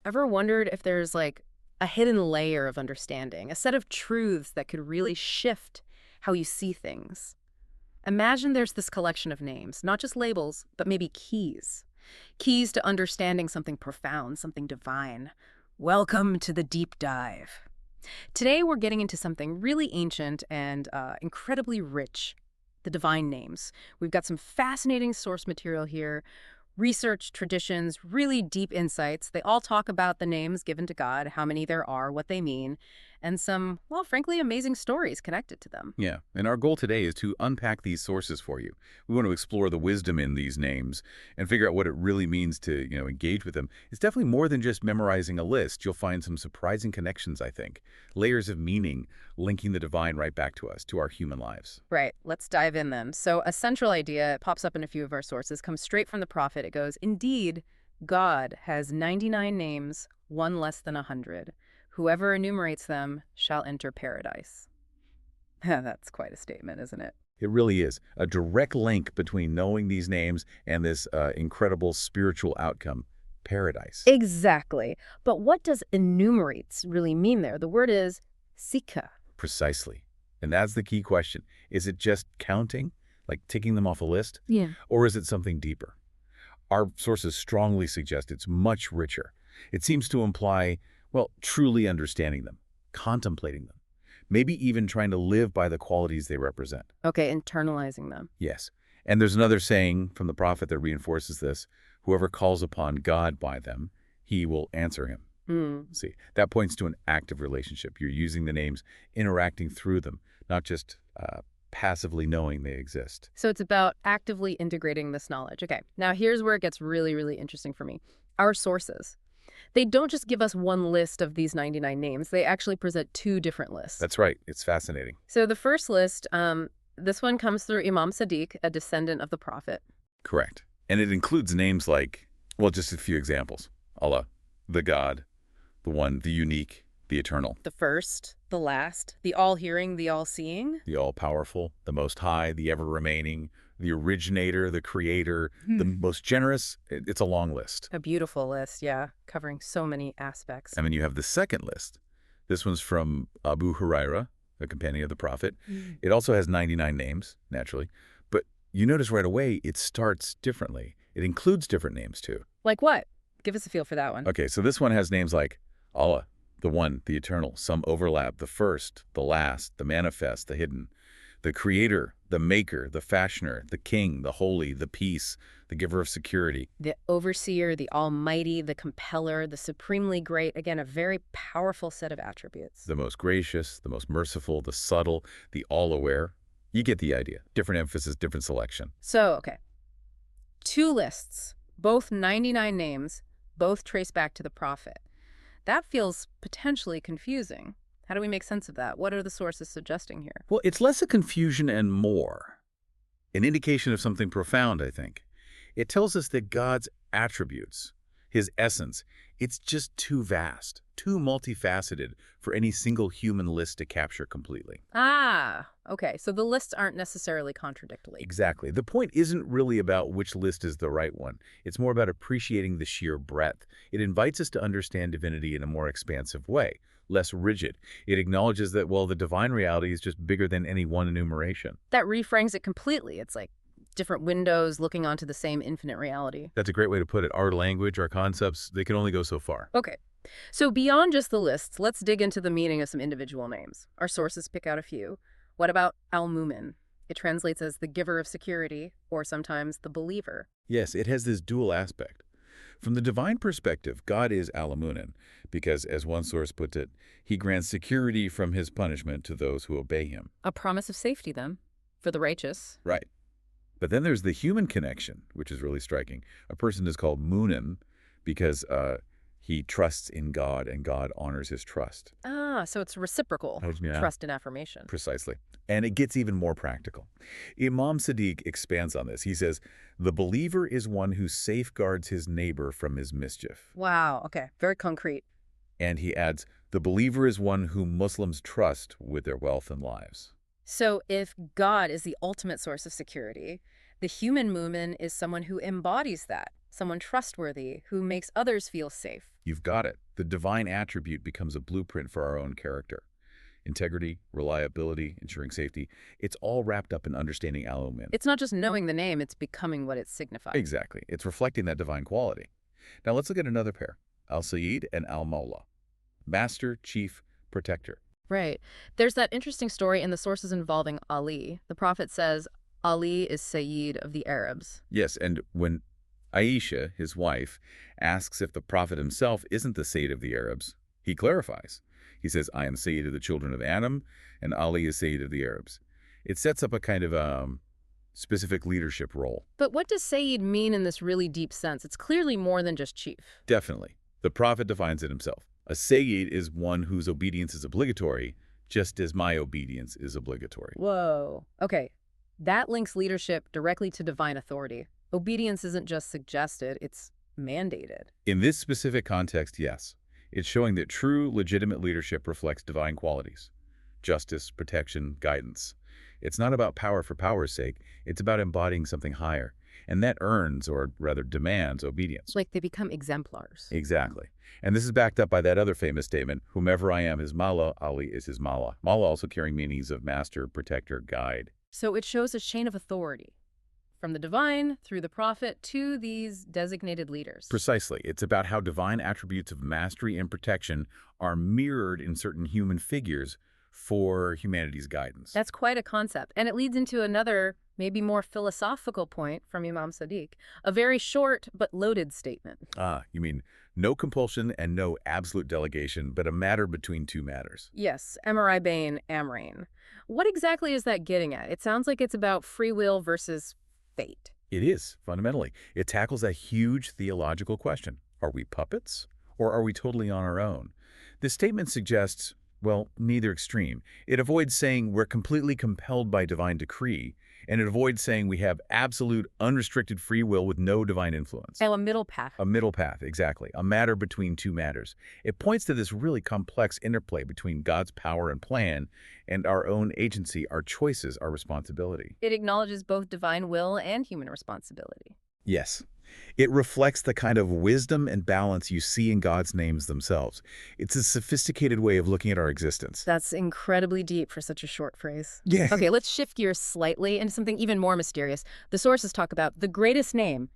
Ever wondered if there's like a hidden layer of understanding, a set of truths that could really shift how you see things? Imagine there's this collection of names, not just labels, but maybe keys. Keys to understanding something profound, something divine. Welcome to the deep dive. Today we're getting into something really ancient and incredibly rich, the divine names. We've got some fascinating source material here, research, traditions, really deep insights. They all talk about the names given to God, how many there are, what they mean, and some, well, frankly, amazing stories connected to them. Yeah, and our goal today is to unpack these sources for you. We want to explore the wisdom in these names and figure out what it really means to, engage with them. It's definitely more than just memorizing a list. You'll find some surprising connections, I think. Layers of meaning linking the divine right back to us, to our human lives. Right, let's dive in then. So, a central idea, it pops up in a few of our sources, comes straight from the prophet. It goes, indeed, God has 99 names, one less than 100. Whoever enumerates them shall enter paradise. That's quite a statement, isn't it? It really is a direct link between knowing these names and this incredible spiritual outcome, paradise. Exactly. But what does enumerates really mean there? The word is sika. Precisely. And that's the key question. Is it just counting, like ticking them off a list? Yeah. Or is it something deeper? Our sources strongly suggest it's much richer. It seems to imply, well, truly understanding them, contemplating them, maybe even trying to live by the qualities they represent. Okay, internalizing them. Yes. And there's another saying from the prophet that reinforces this: whoever calls upon God by them, he will answer him. Hmm. See, that points to an active relationship. You're using the names, interacting through them, not just passively knowing they exist. So it's about actively integrating this knowledge. Okay, now here's where it gets really, really interesting for me. Our sources. They don't just give us one list of these 99 names. They actually present two different lists. That's right. It's fascinating. So the first list, this one comes through Imam Sadiq, a descendant of the prophet. Correct. And it includes names like, well, just a few examples. Allah, the God, the One, the Unique, the Eternal, The first, the last, the all-hearing, the all-seeing. the All-Powerful, the Most High, the Ever-Remaining, the Originator, the Creator, the Most Generous. It's a long list. A beautiful list, yeah, covering so many aspects. And then you have the second list. This one's from Abu Huraira, a companion of the Prophet. It also has 99 names, naturally. But you notice right away it starts differently. It includes different names, too. Like what? Give us a feel for that one. Okay, so this one has names like Allah, the One, the Eternal. Some overlap: the First, the Last, the Manifest, the Hidden, the Creator, the Maker, the Fashioner, the King, the Holy, the Peace, the Giver of Security. The overseer, the almighty, the compeller, the supremely great. Again, a very powerful set of attributes. The Most Gracious, the Most Merciful, the Subtle, the All-Aware. You get the idea. Different emphasis, different selection. So, okay. Two lists, both 99 names, both trace back to the prophet. That feels potentially confusing. How do we make sense of that? What are the sources suggesting here? Well, it's less a confusion and more an indication of something profound, I think. It tells us that God's attributes, his essence, it's just too vast, too multifaceted for any single human list to capture completely. Ah, okay. So the lists aren't necessarily contradictory. Exactly. The point isn't really about which list is the right one. It's more about appreciating the sheer breadth. It invites us to understand divinity in a more expansive way, less rigid. It acknowledges that, well, the divine reality is just bigger than any one enumeration. That reframes it completely. It's like different windows looking onto the same infinite reality. That's a great way to put it. Our language, our concepts, they can only go so far. Okay. So beyond just the lists, let's dig into the meaning of some individual names. Our sources pick out a few. What about Al-Mumin? It translates as the giver of security, or sometimes the believer. Yes, it has this dual aspect. From the divine perspective, God is Al-Mumin because, as one source puts it, he grants security from his punishment to those who obey him. A promise of safety, then, for the righteous. Right. But then there's the human connection, which is really striking. A person is called Munim because he trusts in God and God honors his trust. Ah, so it's reciprocal. Yeah. Trust and affirmation. Precisely. And it gets even more practical. Imam Sadiq expands on this. He says, the believer is one who safeguards his neighbor from his mischief. Wow, okay. Very concrete. And he adds, the believer is one whom Muslims trust with their wealth and lives. So if God is the ultimate source of security, the human mu'min is someone who embodies that, someone trustworthy who makes others feel safe. You've got it. The divine attribute becomes a blueprint for our own character. Integrity, reliability, ensuring safety, it's all wrapped up in understanding Al-Mu'min. It's not just knowing the name, it's becoming what it signifies. Exactly. It's reflecting that divine quality. Now let's look at another pair, Al-Sayyid and Al-Mawla. Master, chief, protector. Right. There's that interesting story in the sources involving Ali. The Prophet says, Ali is Sayyid of the Arabs. Yes, and when Aisha, his wife, asks if the Prophet himself isn't the Sayyid of the Arabs, he clarifies. He says, I am Sayyid of the children of Adam, and Ali is Sayyid of the Arabs. It sets up a kind of specific leadership role. But what does Sayyid mean in this really deep sense? It's clearly more than just chief. Definitely. The Prophet defines it himself. A Sayyid is one whose obedience is obligatory, just as my obedience is obligatory. Whoa. Okay. That links leadership directly to divine authority. Obedience isn't just suggested, it's mandated. In this specific context, yes. It's showing that true, legitimate leadership reflects divine qualities. Justice, protection, guidance. It's not about power for power's sake. It's about embodying something higher. And that earns, or rather demands, obedience. Like they become exemplars. Exactly. And this is backed up by that other famous statement, whomever I am his Mawla, Ali is his Mawla. Mawla also carrying meanings of master, protector, guide. So it shows a chain of authority, from the divine through the prophet to these designated leaders. Precisely. It's about how divine attributes of mastery and protection are mirrored in certain human figures for humanity's guidance. That's quite a concept. And it leads into another, maybe more philosophical point from Imam Sadiq, a very short but loaded statement. You mean no compulsion and no absolute delegation, but a matter between two matters. Yes, Amrai Bain Amrain. What exactly is that getting at? It sounds like it's about free will versus fate. It is, fundamentally. It tackles a huge theological question. Are we puppets, or are we totally on our own? This statement suggests, well, neither extreme. It avoids saying we're completely compelled by divine decree, and it avoids saying we have absolute, unrestricted free will with no divine influence. And a middle path. A middle path, exactly. A matter between two matters. It points to this really complex interplay between God's power and plan and our own agency, our choices, our responsibility. It acknowledges both divine will and human responsibility. Yes. It reflects the kind of wisdom and balance you see in God's names themselves. It's a sophisticated way of looking at our existence. That's incredibly deep for such a short phrase. Yeah. Okay, let's shift gears slightly into something even more mysterious. The sources talk about the greatest name,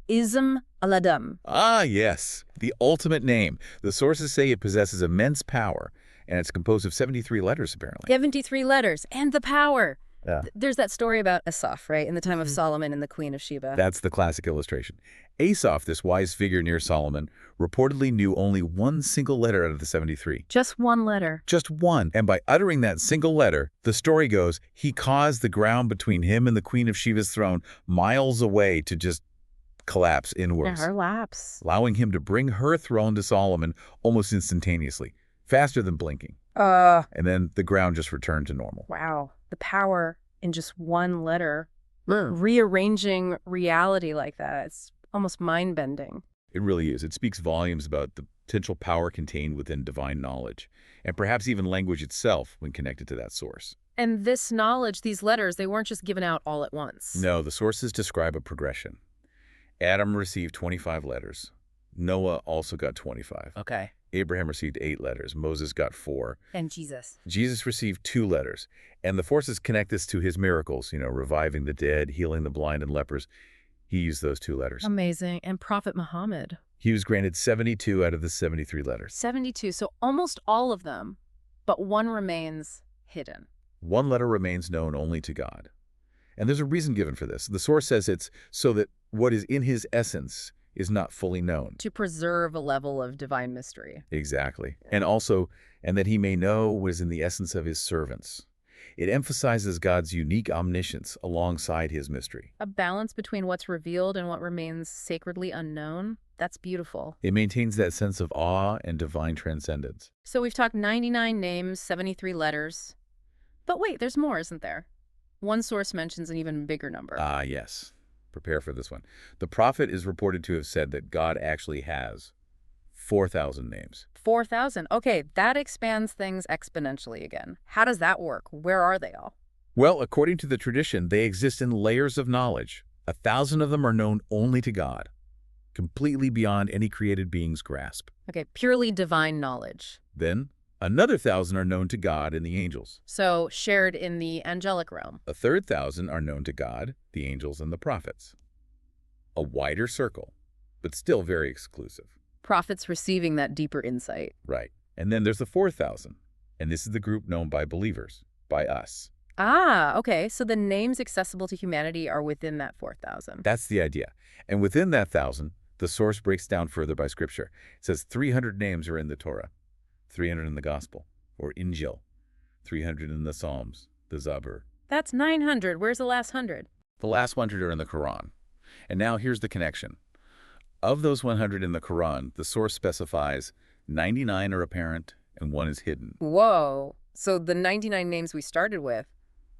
Ism al-Adam. Ah, yes. The ultimate name. The sources say it possesses immense power, and it's composed of 73 letters, apparently. 73 letters, and the power. Yeah. There's that story about Asaph, right, in the time of Solomon and the Queen of Sheba. That's the classic illustration. Asaph, this wise figure near Solomon, reportedly knew only one single letter out of the 73. Just one letter. Just one. And by uttering that single letter, the story goes, he caused the ground between him and the Queen of Sheba's throne miles away to just collapse inwards, Her laps. allowing him to bring her throne to Solomon almost instantaneously, faster than blinking. And then the ground just returned to normal. Wow. The power in just one letter, rearranging reality like that. It's almost mind-bending. It really is. It speaks volumes about the potential power contained within divine knowledge, and perhaps even language itself when connected to that source. And this knowledge, these letters, they weren't just given out all at once. No, the sources describe a progression. Adam received 25 letters. Noah also got 25. Okay. Abraham received 8 letters. Moses got 4. And Jesus. Jesus received 2 letters. And the forces connect this to his miracles, reviving the dead, healing the blind and lepers. He used those 2 letters. Amazing. And Prophet Muhammad. He was granted 72 out of the 73 letters. 72. So almost all of them, but one remains hidden. One letter remains known only to God. And there's a reason given for this. The source says it's so that what is in his essence is not fully known. To preserve a level of divine mystery. Exactly. And that he may know what is in the essence of his servants. It emphasizes God's unique omniscience alongside his mystery. A balance between what's revealed and what remains sacredly unknown. That's beautiful. It maintains that sense of awe and divine transcendence. So we've talked 99 names, 73 letters. But wait, there's more, isn't there? One source mentions an even bigger number. Ah, yes. Prepare for this one. The prophet is reported to have said that God actually has 4,000 names. 4,000. Okay, that expands things exponentially again. How does that work? Where are they all? Well, according to the tradition, they exist in layers of knowledge. 1,000 of them are known only to God. completely beyond any created being's grasp. Okay, purely divine knowledge. Then, another 1,000 are known to God and the angels. So shared in the angelic realm. A third 1,000 are known to God, the angels, and the prophets. A wider circle, but still very exclusive. Prophets receiving that deeper insight. Right. And then there's the 4,000, and this is the group known by believers, by us. Ah, okay. So the names accessible to humanity are within that 4,000. That's the idea. And within that 1,000, the source breaks down further by Scripture. It says 300 names are in the Torah, 300 in the Gospel, or Injil, 300 in the Psalms, the Zabur. That's 900. Where's the last 100? The last 100 are in the Quran. And now here's the connection. Of those 100 in the Quran, the source specifies 99 are apparent and 1 is hidden. Whoa. So the 99 names we started with,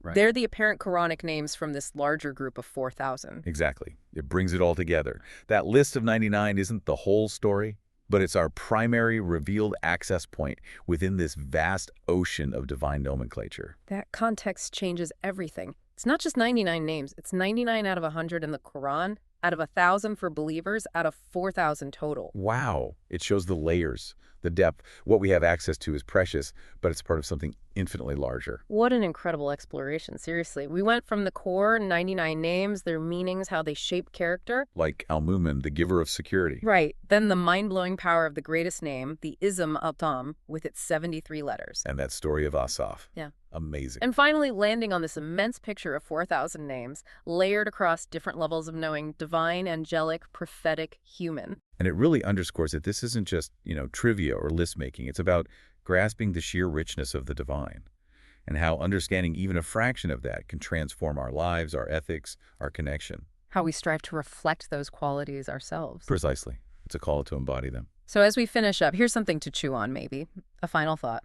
Right. they're the apparent Quranic names from this larger group of 4,000. Exactly. It brings it all together. That list of 99 isn't the whole story, but it's our primary revealed access point within this vast ocean of divine nomenclature. That context changes everything. It's not just 99 names. It's 99 out of 100 in the Quran, out of 1,000 for believers, out of 4,000 total. Wow. It shows the layers, the depth. What we have access to is precious, but it's part of something infinitely larger. What an incredible exploration, seriously. We went from the core 99 names, their meanings, how they shape character. Like Al-Mumin, the giver of security. Right. Then the mind-blowing power of the greatest name, the Ism al-Tam, with its 73 letters. And that story of Asaf. Yeah. Amazing. And finally landing on this immense picture of 4,000 names, layered across different levels of knowing, divine, angelic, prophetic, human. And it really underscores that this isn't just, trivia or list making. It's about grasping the sheer richness of the divine and how understanding even a fraction of that can transform our lives, our ethics, our connection. How we strive to reflect those qualities ourselves. Precisely. It's a call to embody them. So as we finish up, here's something to chew on, maybe. A final thought.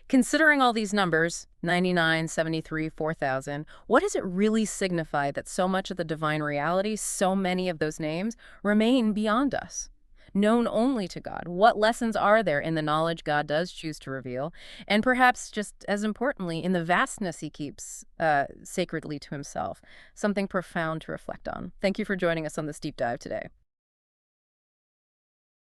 Considering all these numbers, 99, 73, 4,000, what does it really signify that so much of the divine reality, so many of those names, remain beyond us? Known only to God. What lessons are there in the knowledge God does choose to reveal? And perhaps just as importantly, in the vastness he keeps sacredly to himself. Something profound to reflect on. Thank you for joining us on this deep dive today.